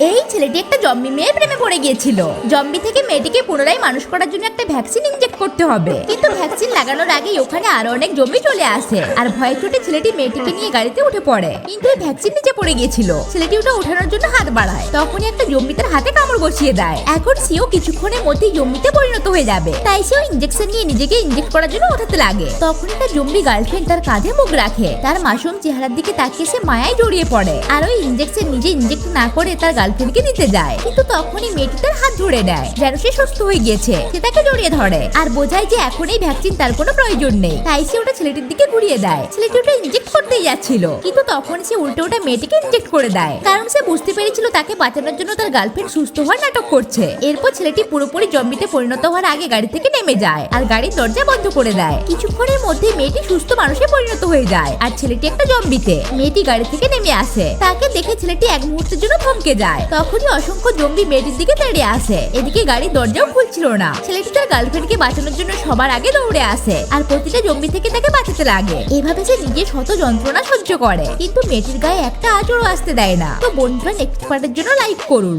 এই ছেলেটি একটা জম্বি মেয়ের প্রেমে পড়ে গিয়েছিল। জম্বি থেকে মেয়েটিকে পুনরায় মানুষ করার জন্য একটা ভ্যাকসিন ইনজেক্ট করতে হবে, কিন্তু ভ্যাকসিন লাগানোর আগেই ওখানে আরো অনেক জম্বি চলে আসে। আর ভয় চোটে ছেলেটি মেয়েটিকে নিয়ে গাড়িতে উঠে পড়ে, কিন্তু এই ভ্যাকসিন নিচে পড়ে গিয়েছিল। ছেলেটি ওটা ওঠানোর জন্য হাত বাড়ায়, তখনই একটা জম্বি তার হাতে কামড় বসিয়ে দেয়। এখন সেও কিছুক্ষণের মধ্যেই জম্বিতে পরিণত হয়ে যাবে, তাই সেও ইনজেকশন নিয়ে নিজেকে ইনজেক্ট করার জন্য ওঠাতে লাগে। তখন একটা জম্বি গার্লফ্রেন্ড তার কাঁধে মুখ রাখে, তার মাসুম চেহারার দিকে তাকিয়ে সে মায়ায় জড়িয়ে পড়ে। আর ওই ইনজেকশন নিজে ইনজেক্ট না করে তার গার্লফ্রেন্ডকে দিতে যায়, কিন্তু তখনই মেয়েটি তার হাত ধরে নেয় যেন সে সুস্থ হয়ে গিয়েছে। সে তাকে জড়িয়ে ধরে আর বোঝায় যে এখন এই ভ্যাকসিন তার কোনো প্রয়োজন নেই, তাই সে ওটা ছেলেটির দিকে ঘুরিয়ে দেয়। ছেলেটি ওটা ইনজেক্ট করতেই যাচ্ছিল, কিন্তু তখন সে উল্টো ওটা মেয়েটিকে ইনজেক্ট করে দেয়, কারণ সে বুঝতে পেরেছিল তাকে বাঁচানোর জন্য তার গার্লফ্রেন্ড সুস্থ হওয়ার নাটক করছে। এরপর ছেলেটি পুরোপুরি জম্বিতে পরিণত হওয়ার আগে গাড়ি থেকে নেমে যায় আর গাড়ির দরজা বন্ধ করে দেয়। কিছুক্ষণের মধ্যে মেয়েটি সুস্থ মানুষে পরিণত হয়ে যায় আর ছেলেটি একটা জম্বিতে। মেয়েটি গাড়ি থেকে নেমে আসে, তাকে দেখে ছেলেটি এক মুহূর্তের জন্য থমকে যায়। তখনই অসংখ্য জম্বি মেয়েটির দিকে তেড়ে আসে। এদিকে গাড়ির দরজাও খুলছিল না। ছেলেটি তার গার্লফ্রেন্ডকে বাঁচানোর জন্য সবার আগে দৌড়ে আসে আর প্রতিটা জম্বি থেকে তাকে বাঁচাতে লাগে। এভাবে সে নিজের শত যন্ত্রণা সহ্য করে, কিন্তু মেয়েটির গায়ে একটা আঁচড়ও আসতে দেয় না। তো বন্ধুরা, নেক্সট পার্টের জন্য লাইক করুন।